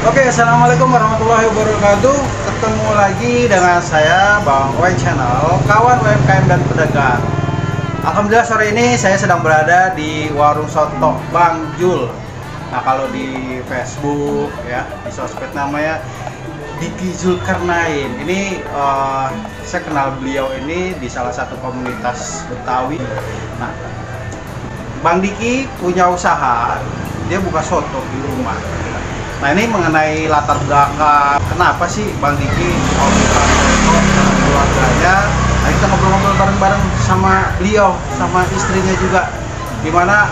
Oke, assalamualaikum warahmatullahi wabarakatuh. Ketemu lagi dengan saya Bang Oe Channel, kawan UMKM dan pedagang. Alhamdulillah sore ini saya sedang berada di warung soto Bang Jul. Nah, kalau di Facebook ya, di sosmed namanya Diki Zulkarnain. Ini saya kenal beliau ini di salah satu komunitas Betawi. Nah, Bang Diki punya usaha, dia buka soto di rumah. Nah, ini mengenai latar belakang kenapa sih Bang Diki mau buka soto dengan keluarganya. Nah, kita ngobrol-ngobrol bareng-bareng sama beliau, sama istrinya juga, dimana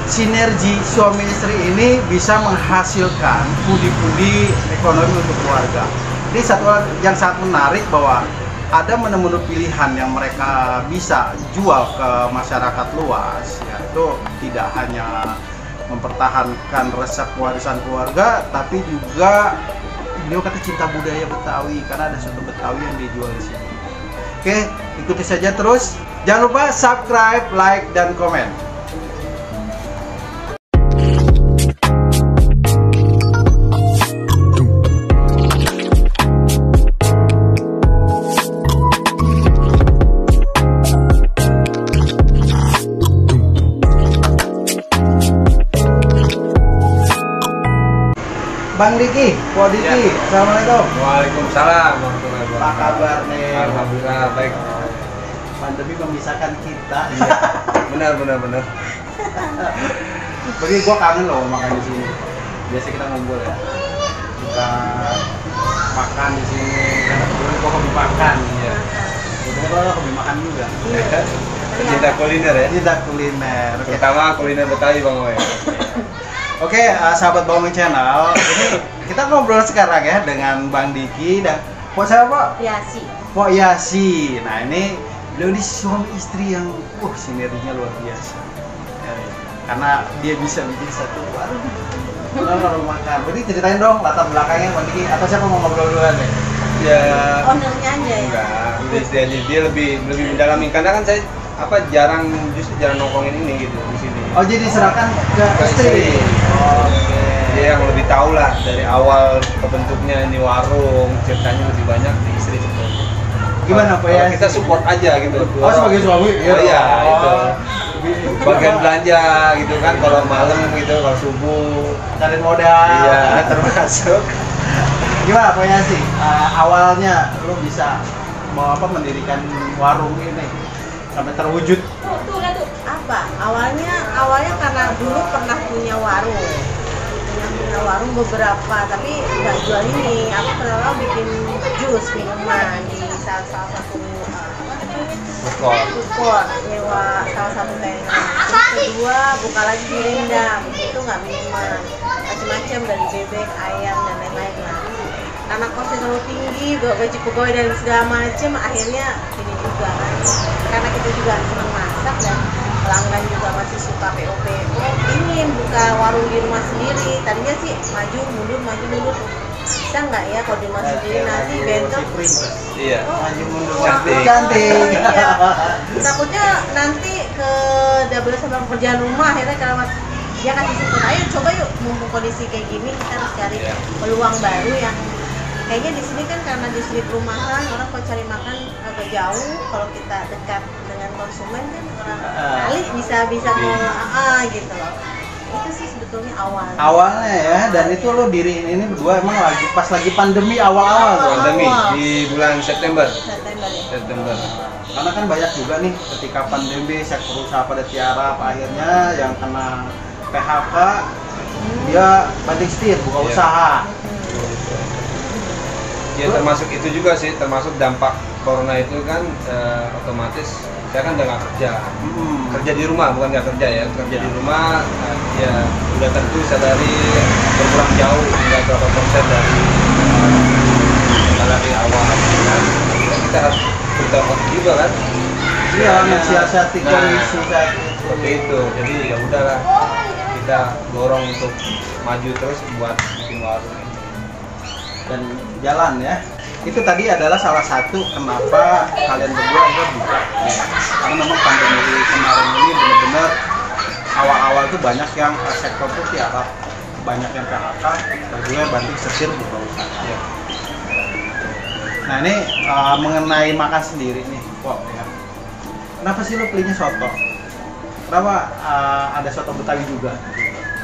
sinergi suami istri ini bisa menghasilkan pundi-pundi ekonomi untuk keluarga. Ini satu yang sangat menarik bahwa ada menu-menu pilihan yang mereka bisa jual ke masyarakat luas, yaitu tidak hanya mempertahankan resep warisan keluarga, tapi juga beliau kata cinta budaya Betawi karena ada soto Betawi yang dijual di sini. Oke, ikuti saja terus. Jangan lupa subscribe, like, dan komen. Bang Diki, Pak Diki, ya. Assalamualaikum. Waalaikumsalam warahmatullahi wabarakatuh. Apa kabar nih? Alhamdulillah baik. Pandemi memisahkan kita. Iya. Benar. Bagi gua kangen loh makan di sini. Biasa kita ngumpul ya. Kita makan di sini. Dulu gua hobi makan. Iya. Kebetulan lo hobi makan juga. Cinta kuliner ya. Cinta kuliner. Terutama kuliner Betawi Bang Oe. Oke, sahabat Bang Channel, ini kita ngobrol sekarang ya dengan Bang Diki dan Pok siapa? Yasi. Pok Yasi. Nah, ini beliau ini suami istri yang sinerginya luar biasa. Ya, karena dia bisa bikin satu warung makan. Berarti ceritain dong latar belakangnya Bang Diki, atau siapa mau ngobrol duluan deh? Ya. Ownernya aja ya. Enggak, dia lebih mendalami karena kan saya jarang nongkrongin ini gitu di sini. Oh, jadi diserahkan ke istri. Oke. Dia yang lebih tahu lah dari awal kebentuknya ini warung, ceritanya lebih banyak di istri sebenarnya. Gimana Pak ya? Kita support aja gitu. Oh, sebagai suami? Iya, itu. Bagian belanja gitu kan, kalau malam gitu, kalau subuh cari modal. Iya, termasuk. Gimana Pak Yasi? Awalnya lu bisa mendirikan warung ini sampai terwujud? Tuh apa? Awalnya karena dulu pernah punya warung beberapa, tapi nggak jual ini. Aku pernah bikin jus minuman di salah satu food court, nyewa salah satu tenan. Terus kedua buka lagi di Rendang, itu nggak minuman, macam-macam dari bebek, ayam dan lain-lain lah. Karena kosnya terlalu tinggi, gaji pegawai dan segala macam, akhirnya ini juga kan. Karena kita juga senang masak dan pelanggan juga masih suka POP. Ingin buka warung di rumah sendiri. Tadinya sih maju mundur. Bisa nggak ya kalau di rumah sendiri nanti bentuk? Iya. Maju mundur. Cantik. Iya. Takutnya nanti ke double sama pekerjaan rumah, akhirnya kalau dia kasih support, ayo coba yuk, mumpung kondisi kayak gini kita harus cari peluang baru yang kayaknya di sini kan karena di sini perumahan, orang kalau cari makan agak jauh. Kalau kita dekat dengan konsumen kan orang kali bisa gitu loh. Itu sih sebetulnya awalnya ya. Dan itu lo diriin ini berdua emang pas lagi pandemi awal-awal. Pandemi di bulan September ya. Karena kan banyak juga nih ketika pandemi sektor usaha pada tiarap, akhirnya yang kena PHK dia banting setir buka usaha. Ya termasuk itu juga sih, termasuk dampak corona itu kan otomatis saya kan udah nggak kerja. Kerja di rumah, bukan nggak kerja ya, kerja di rumah. Ya udah tentu sadari berkurang jauh hingga berapa persen dari awal kan. Kita harus bertanggung juga kan. Iya, mensiasati kondisi saat itu. Seperti itu. Jadi ya udahlah, kita dorong untuk maju terus buat bikin warung ini. Dan jalan ya. Itu tadi adalah salah satu kenapa kalian berdua itu buka. Karena memang pandemi kemarin ini benar-benar awal-awal itu banyak yang sektor tuh tiarap, banyak yang PHK, berdua banting setir buka usaha. Ya. Nah ini mengenai makan sendiri nih, kok ya. Kenapa sih lo pilihnya soto? Kenapa ada soto Betawi juga?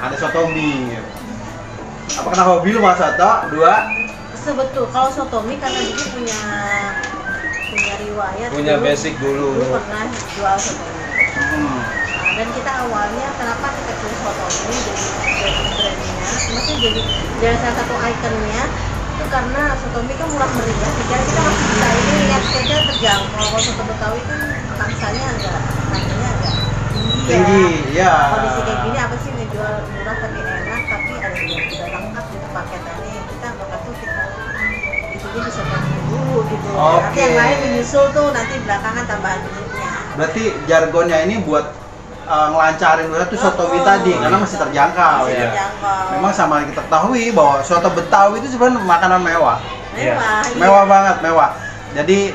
Ada soto mie. Gitu. Apa kenapa hobi lu mas soto? Dua? Sebetul, kalau soto mie karena dia punya riwayat. Punya basic dulu. Dulu pernah jual soto mie. Nah, dan kita awalnya kenapa kita pilih soto mie jadi brandnya, maksudnya jadi salah satu ikonnya itu karena soto mie kan murah meriah. Kita masih bisa ini lihat saja terjangkau. Kalau soto Betawi kan taksanya agak harganya agak tinggi ya. Kondisi kayak gini apa sih ngejual murah tapi enak, tapi ada yang udah lengkap gitu paketannya. Kita anggap tuh kita itunya bisa bantu dulu gitu. Nanti yang lain menyusul tuh nanti belakangan tambahan duitnya. Berarti jargonnya ini buat ngelancarin dulu tuh soto mie tadi karena masih terjangkau Masih ya. terjangkau. Memang sama kita ketahui bahwa soto Betawi itu sebenarnya makanan mewah. Mewah. Iya. Mewah banget, mewah. Jadi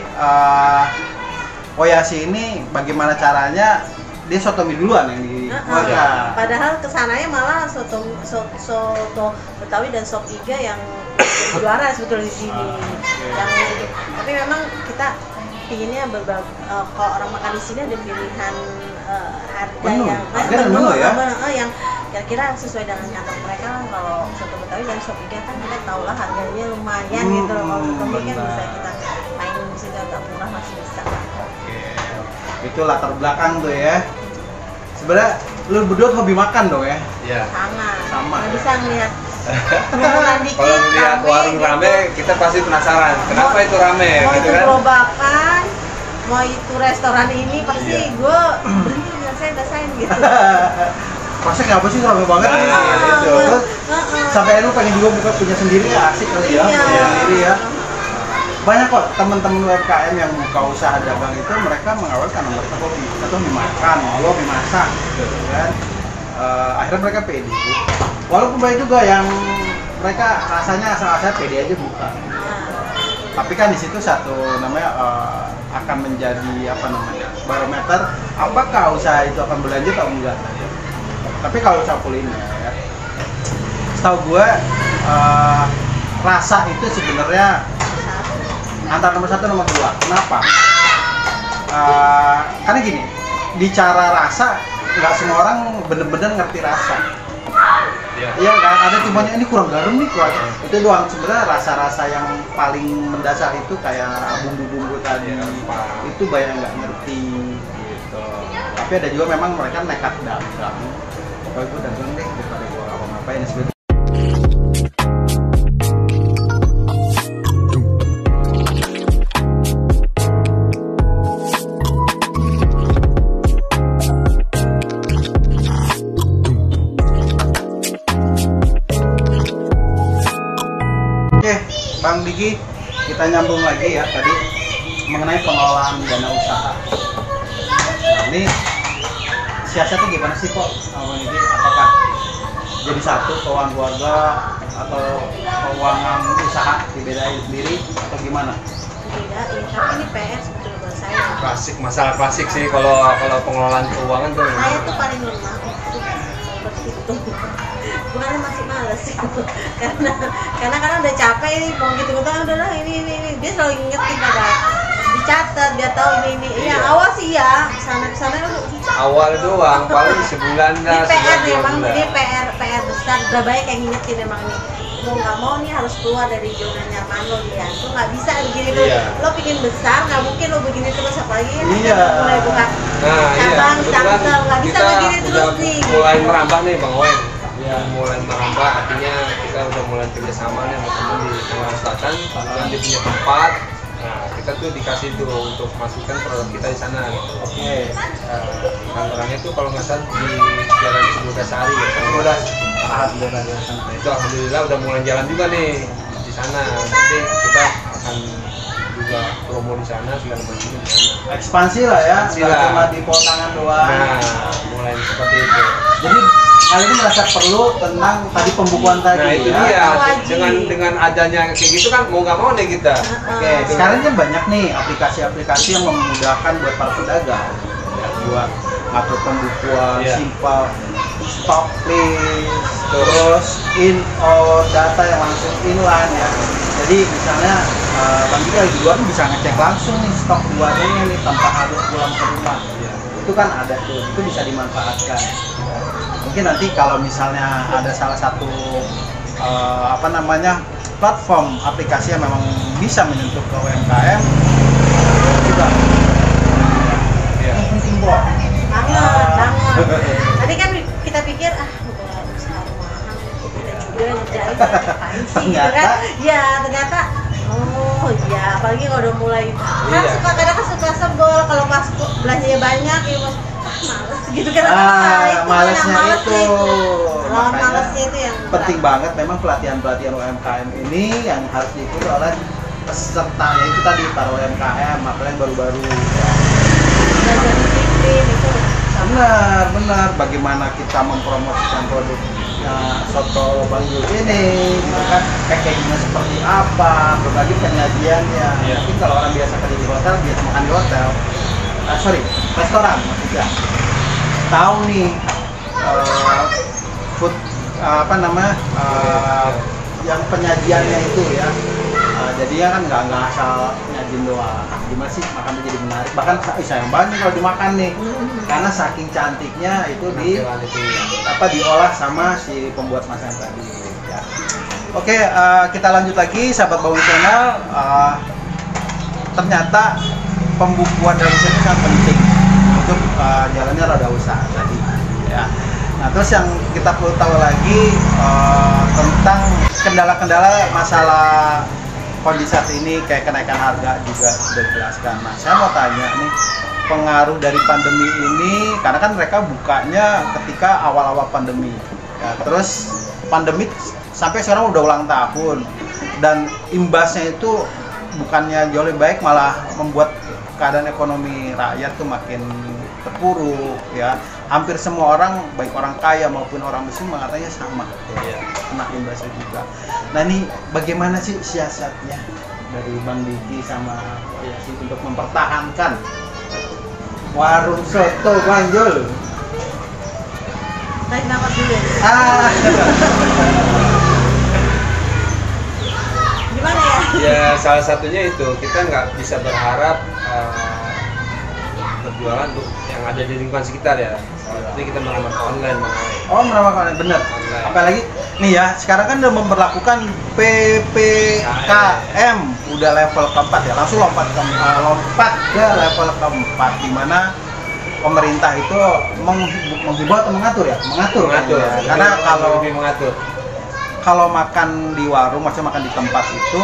Oyashi ini bagaimana caranya dia soto mie duluan yang dikeluarkan. Padahal kesananya malah soto Betawi dan sop iga yang juara sebetulnya di sini. Tapi memang kita pinginnya kalau orang makan di sini ada pilihan harga menu. Yang kira-kira sesuai dengan kantong mereka. Kalau soto Betawi dan sop iga kan kita tahu lah harganya lumayan gitu loh. Kalau soto mie kan bisa kita mainin di situ agak murah masih bisa. Itu latar belakang tuh ya. Sebenarnya lu berdua hobi makan dong ya? Iya. Sama. Nggak bisa ngelihat kalau lihat warung rame, kita pasti penasaran. Kenapa itu rame? Mau gitu itu kan? gerobakan, mau itu restoran ini pasti gue berhenti ngerasain gitu. Masnya kenapa sih rame banget? Terus sampai lu pengen juga buka punya sendiri ya, asik kali ya, punya sendiri ya. Banyak kok teman-teman UMKM yang buka usaha dagang itu mereka mengawal karena mereka hobi, atau hobi makan, hobi masak, gitu kan. Akhirnya mereka pede. Walaupun banyak juga yang mereka rasanya asal-asalnya pede aja buka. Tapi kan di situ satu namanya akan menjadi apa namanya barometer apakah usaha itu akan berlanjut atau enggak. Tapi kalau usaha kuliner ya, setahu gue rasa itu sebenarnya antara nomor 1 dan nomor 2. Kenapa? Karena gini, bicara rasa nggak semua orang bener-bener ngerti rasa. Iya kan, ada timbanya ini kurang garam nih, kurang. Itu doang. Sebenarnya rasa-rasa yang paling mendasar itu kayak bumbu-bumbu tadi itu banyak yang nggak ngerti gitu. Tapi ada juga memang mereka nekat dagang. Pokoknya gue dagang deh daripada gue ngapa-ngapain sebetulnya. Oke, Bang Diki, kita nyambung lagi ya tadi mengenai pengelolaan dana usaha. Nah, ini siasatnya gimana sih kok, Bang Diki? Apakah jadi satu keuangan keluarga atau keuangan usaha dibedain sendiri atau gimana? Dibedain, tapi ini PR sebetulnya buat saya. Klasik, masalah klasik sih kalau pengelolaan keuangan tuh. Saya tuh paling lemah itu berhitung. Gimana masih males gitu. karena udah capek ini mau gitu udahlah ini dia selalu ingetin padahal dicatat biar tahu ini Iya. ya awal sih ya sana Awal doang, paling sebulan ini lah. PR sebulan, memang 2 bulan. ini PR besar udah banyak yang ngingetin emang nih mau nggak mau nih harus keluar dari zona nyaman lo ya lo nggak bisa begini tuh Iya. lo bikin besar nggak mungkin lo begini terus apalagi kan Iya. kita mulai buka cabang kebetulan tangsel nggak bisa kita begini terus udah nih mulai merambah nih Bang Wen. Ya, mulai merambah artinya kita udah mulai kerjasama nih sama teman di Tangerang Selatan. Kebetulan dia punya tempat. Nah, kita tuh dikasih tuh untuk masukkan produk kita di sana. Oke. Kantorannya tuh kalau nggak salah di Jalan Cibodas-Sari ya. Udah alhamdulillah santai. Itu alhamdulillah udah mulai jalan juga nih di sana. Nanti kita akan juga promo di sana segala macam di sana. Ekspansi lah ya, Ekspansi nggak lah. cuma di Tangan doang. Nah, mulai seperti itu. Jadi kali ini merasa perlu tentang tadi pembukuan tadi. Nah itu ya. dia, Wajib. dengan adanya kayak gitu kan mau nggak mau nih kita. Oke, sekarang kan banyak nih aplikasi-aplikasi yang memudahkan buat para pedagang ya, buat ngatur pembukuan, Iya. simpel, stop list, terus in out data yang langsung inline ya. Jadi misalnya Bang Dika di luar tuh bisa ngecek langsung nih stok luarnya nih tanpa harus pulang ke rumah. Iya. Itu kan ada tuh, itu bisa dimanfaatkan. Mungkin nanti kalau misalnya ada salah satu platform aplikasi yang memang bisa menyentuh ke UMKM juga Iya. yang penting bro. Banget. Tadi kan kita pikir udah usaha rumahan kita juga ngerjain ngapain sih gitu kan? Ternyata- Ya ternyata oh ya apalagi kalau udah mulai kan Iya. kadang suka sebel kalau pas belanjanya banyak ya mas males gitu kan Malesnya itu. lawan Makanya malesnya itu yang penting banget memang pelatihan-pelatihan UMKM ini yang harus diikuti oleh peserta itu tadi para UMKM apalagi yang baru-baru. belajar disiplin itu Benar, bagaimana kita mempromosikan produknya soto Bang Yul ini, gitu kan, packagingnya seperti apa, berbagi penyajiannya. Iya. Mungkin kalau orang biasa kerja di hotel, biasa makan di hotel, restoran maksudnya, tahu nih food yang penyajiannya itu ya. Jadinya kan nggak asal nyajin doang. Gimana sih makannya jadi menarik? Bahkan sayang banget kalau dimakan nih, karena saking cantiknya itu Tampilan itu ya. diolah sama si pembuat masakan tadi. Ya. Oke, kita lanjut lagi, sahabat Bawang Channel. Ternyata pembukuan dalam usaha itu sangat penting untuk jalannya roda usaha tadi. Ya. Nah, terus yang kita perlu tahu lagi tentang kendala-kendala masalah kondisi saat ini kayak kenaikan harga juga sudah dijelaskan. Nah, saya mau tanya nih, pengaruh dari pandemi ini, karena kan mereka bukanya ketika awal-awal pandemi. Ya, terus pandemi sampai sekarang udah ulang tahun dan imbasnya itu bukannya jauh lebih baik, malah membuat keadaan ekonomi rakyat tuh makin terpuruk ya. Hampir semua orang, baik orang kaya maupun orang miskin, mengatakannya sama ya, kena imbasnya juga. Nah ini bagaimana sih siasatnya dari Bang Diki sama Yasi untuk mempertahankan warung soto Bang Yul? tarik nafas dulu ya. Gimana ya? Ya salah satunya itu kita nggak bisa berharap berjualan untuk yang ada di lingkungan sekitar ya. Jadi kita melamar online. Oh, menawarkan bener. Online. Apalagi nih ya, sekarang kan udah memperlakukan PPKM udah level keempat ya, langsung lompat ke level keempat, di mana pemerintah itu menghimbau atau mengatur ya, mengatur. Ya. Karena lebih mengatur. kalau makan di warung, maksudnya makan di tempat itu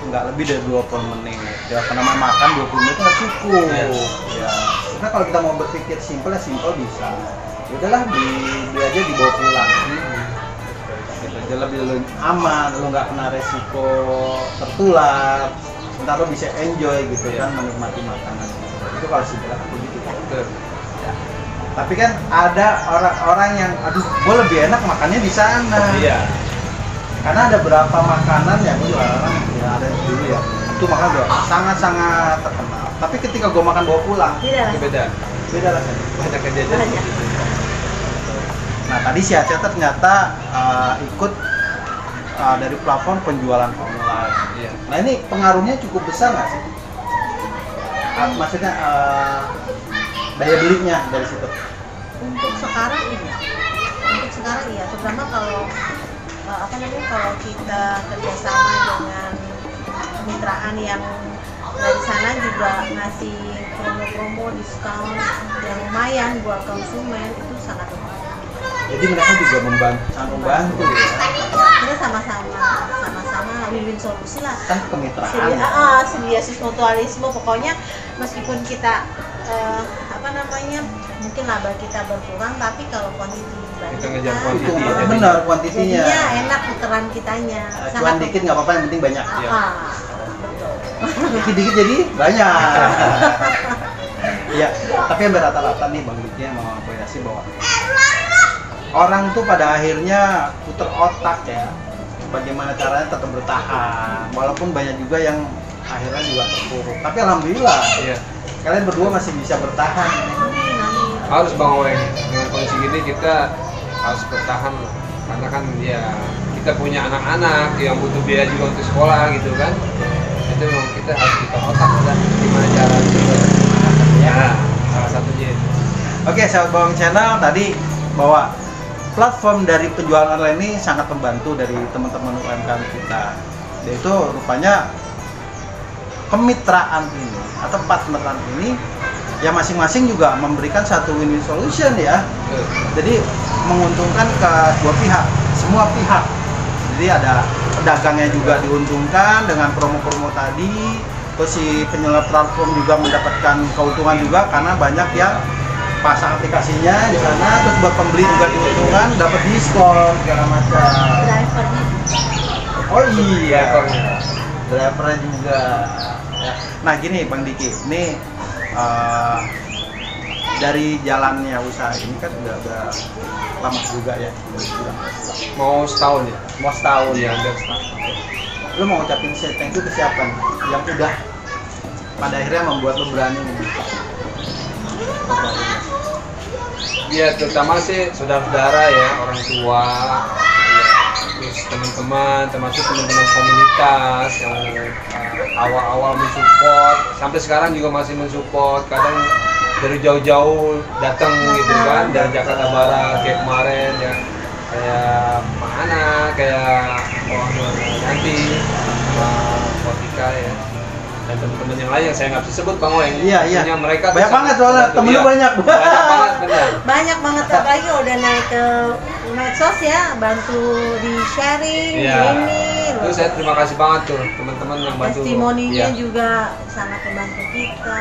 nggak lebih dari 20 menit. Ya, karena makan 20 menit itu nggak cukup. Ya. Karena kalau kita mau berpikir simpel ya simpel bisa. Ya udahlah beli aja dibawa pulang. Gitu aja lebih aman, lu nggak kena resiko tertular. Ntar lu bisa enjoy gitu kan, menikmati makanan. Itu kalau simpel aku gitu. Betul. Ya. Tapi kan ada orang-orang yang, aduh, gue lebih enak makannya di sana. Iya. Karena ada beberapa makanan yang gue orang ya ada dulu ya, itu makanan udah sangat-sangat terkenal. Tapi ketika gue makan bawa pulang, Beda Itu lah. beda. beda rasanya. Banyak kejadian. Banyak. Nah tadi si Aceh ternyata ikut dari platform penjualan online. Iya. Nah ini pengaruhnya cukup besar nggak sih? Maksudnya daya belinya dari situ? Untuk sekarang iya, terutama kalau kalau kita kerjasama dengan kemitraan yang dari sana juga ngasih promo-promo diskon yang lumayan buat konsumen, itu sangat lumayan. Jadi mereka juga sangat membantu ya. Kita sama-sama sama-sama win-win solusi lah. Kan kemitraan. Simbiosis mutualisme, pokoknya meskipun kita mungkin laba kita berkurang, tapi kalau kuantiti Kita ngejar dibandingkan, kuantiti. Itu benar kuantitinya. jadinya enak puteran kitanya. Cuan dikit nggak apa-apa, yang penting banyak. Betul. Dikit-dikit jadi banyak. Iya, tapi yang rata-rata nih Bang Diki sama Ko Yasi bahwa orang tuh pada akhirnya puter otak ya, bagaimana caranya tetap bertahan, walaupun banyak juga yang akhirnya juga terpuruk. Tapi alhamdulillah, Iya. kalian berdua masih bisa bertahan. Harus Bang Oeng, dengan kondisi gini kita harus bertahan lah. Karena kan ya kita punya anak-anak yang butuh biaya juga untuk sekolah gitu kan. Itu memang kita harus putar otak dan gimana cara juga. Ya, salah satunya itu. Oke, sahabat Bawang Channel, tadi bahwa platform dari penjualan online ini sangat membantu dari teman-teman UMKM kita. Yaitu rupanya kemitraan ini atau partneran ini ya masing-masing juga memberikan satu win-win solution ya. Jadi menguntungkan ke dua pihak, semua pihak. Jadi ada pedagangnya juga diuntungkan dengan promo-promo tadi, terus si penyelenggara platform juga mendapatkan keuntungan juga karena banyak yang pasang aplikasinya di sana, terus buat pembeli juga diuntungkan, dapat diskon segala macam. Drivernya Oh iya, drivernya juga. Ya. Nah gini Bang Diki, ini dari jalannya usaha ini kan udah lama juga ya, Mau setahun ya? mau setahun Iya, ya. hampir setahun. Lu mau ngucapin thank you ke siapa nih? Yang udah pada akhirnya membuat lu berani membuka? Ya terutama sih saudara-saudara ya, orang tua, terus teman-teman, termasuk teman-teman komunitas yang awal-awal mensupport, sampai sekarang juga masih mensupport. Kadang dari jauh-jauh datang gitu kan, dari Jakarta Barat kayak kemarin ya, kayak mana, kayak nanti Kotika ya, dan teman-teman yang lain yang saya nggak bisa sebut Bang Oeng. Iya. Maksudnya mereka tuh Banyak sangat banget soalnya, membantu. temen lu Iya, banyak. banyak banget benar. banyak banget, apalagi udah naik ke medsos ya, bantu di sharing Iya. ini Itu saya terima kasih banget tuh teman-teman yang bantu. testimoninya Iya. juga sangat membantu kita.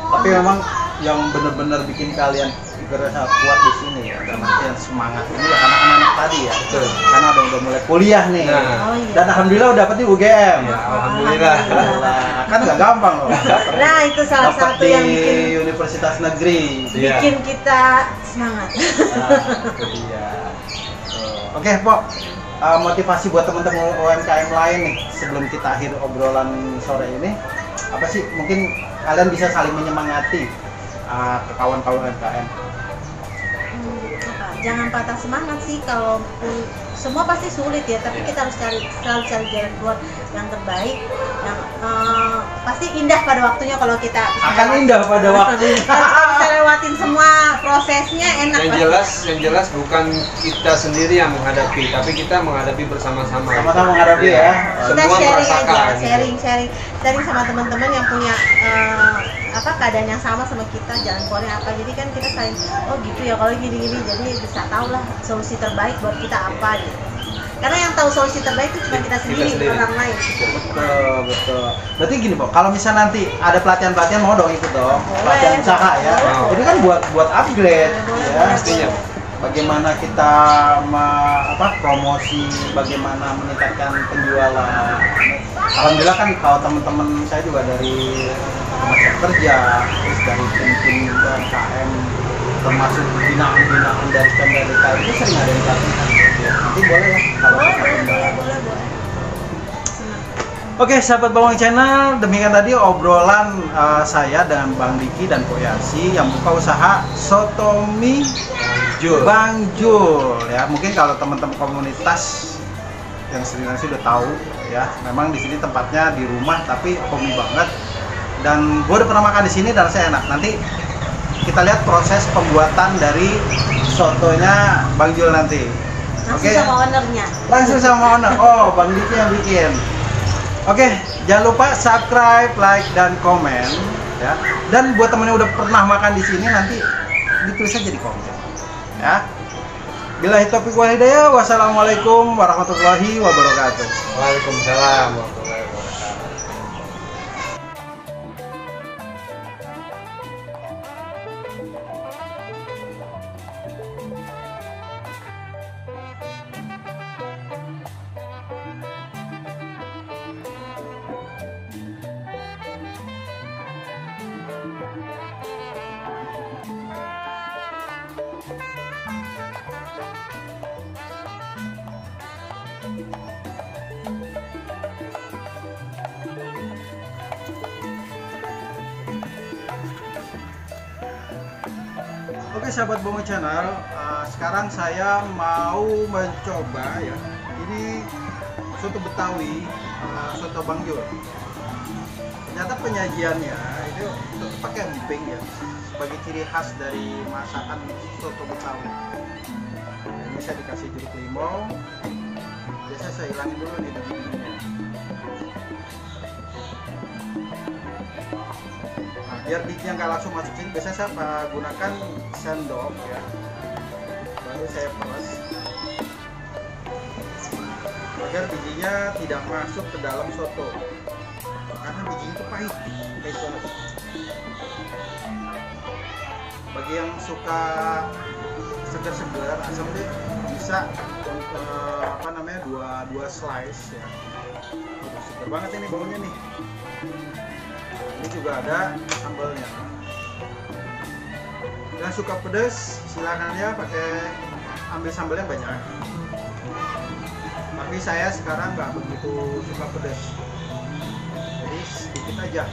Tapi memang yang benar-benar bikin kalian berasa kuat di sini ya, dan yang semangat ini ya karena anak-anak tadi ya. Betul. Karena ada yang udah mulai kuliah nih. Nah. Oh iya. Dan alhamdulillah udah dapet di UGM. Ya, alhamdulillah. Alhamdulillah. Kan nggak gampang loh. Nah itu salah Dapet satu di yang bikin Universitas Negeri. Iya. bikin kita semangat. Nah, itu dia. Oke, Pok. Motivasi buat teman-teman UMKM lain nih sebelum kita akhir obrolan sore ini, apa sih mungkin kalian bisa saling menyemangati ke kawan-kawan UMKM? Jangan patah semangat sih, kalau semua pasti sulit ya, tapi kita harus selalu cari jalan keluar yang terbaik, yang pasti indah pada waktunya kalau kita bisa Akan indah pada waktunya. kalau bisa lewatin semua prosesnya enak. Yang jelas bukan kita sendiri yang menghadapi, tapi kita menghadapi bersama-sama. Sama-sama menghadapi ya. Kita Semua sharing merasakan, aja, gitu. sharing sama teman-teman yang punya keadaan yang sama kita, jalan keluarnya apa. Jadi kan kita saling, oh gitu ya kalau gini-gini, jadi bisa tahu lah solusi terbaik buat kita apa gitu. Karena yang tahu solusi terbaik itu cuma kita sendiri, orang lain. Betul. Berarti gini, Pok, kalau misalnya nanti ada pelatihan-pelatihan mau dong ikut dong. Boleh. Pelatihan usaha ya. Wow. Ini kan buat upgrade Boleh, ya. Pastinya. Bagaimana kita promosi, bagaimana meningkatkan penjualan. Alhamdulillah kan kalau teman-teman saya juga dari Kementerian Kerja, terus dari tim-tim UMKM, termasuk binaan-binaan dari Pemda itu sering ada yang pelatihan. Nanti boleh lah kalau Boleh. Oke, sahabat Bawang Channel, demikian tadi obrolan saya dengan Bang Diki dan Ko Yasi yang buka usaha Sotomi Bang Jul ya. Mungkin kalau teman-teman komunitas yang sering sudah tahu ya, memang di sini tempatnya di rumah tapi homey banget. Dan gue udah pernah makan di sini dan saya enak. Nanti kita lihat proses pembuatan dari sotonya Bang Jul nanti. Langsung sama ownernya. Langsung sama owner. Oh, Bang Diki yang bikin. Oke, jangan lupa subscribe, like, dan komen ya. Dan buat temen yang udah pernah makan di sini nanti ditulis aja di komen ya. Billahi taufiq wal hidayah. Wassalamualaikum warahmatullahi wabarakatuh. Waalaikumsalam warahmatullahi wabarakatuh. Oke sahabat Bongo Channel, sekarang saya mau mencoba ya. Ini soto Betawi, soto Bang Jul. Ternyata penyajiannya itu tetap pakai emping ya, sebagai ciri khas dari masakan soto Betawi. Ini saya dikasih jeruk limau. Biasa saya hilangin dulu nih bijinya. Nah, biar bijinya nggak langsung masuk sini, biasanya saya gunakan sendok ya. Baru saya peres agar bijinya tidak masuk ke dalam soto, karena bijinya itu pahit, guys banget. Bagi yang suka segar-segar asam deh, bisa apa namanya dua slice ya. Udah segar banget ini baunya nih. Ini juga ada sambalnya. Yang suka pedas silakan ya, ambil sambalnya banyak. Tapi saya sekarang nggak begitu suka pedas, jadi sedikit aja.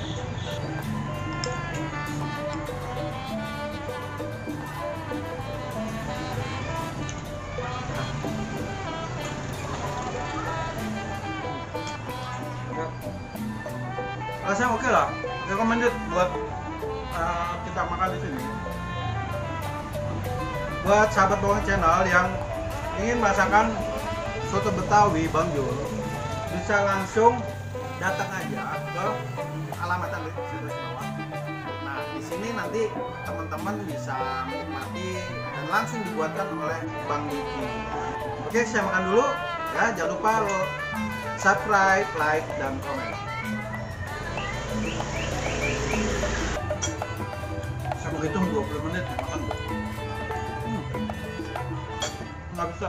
Rasanya oke lah, recommended buat kita makan di sini. Buat sahabat Bongo Channel yang ingin masakan soto Betawi Bang Jul, bisa langsung datang aja ke alamat yang di bawah. Nah, di sini nanti teman-teman bisa menikmati dan langsung dibuatkan oleh Bang Diki. Oke, saya makan dulu ya. Jangan lupa lo subscribe, like, dan komen. Saya mau hitung 20 menit makan. Nggak bisa.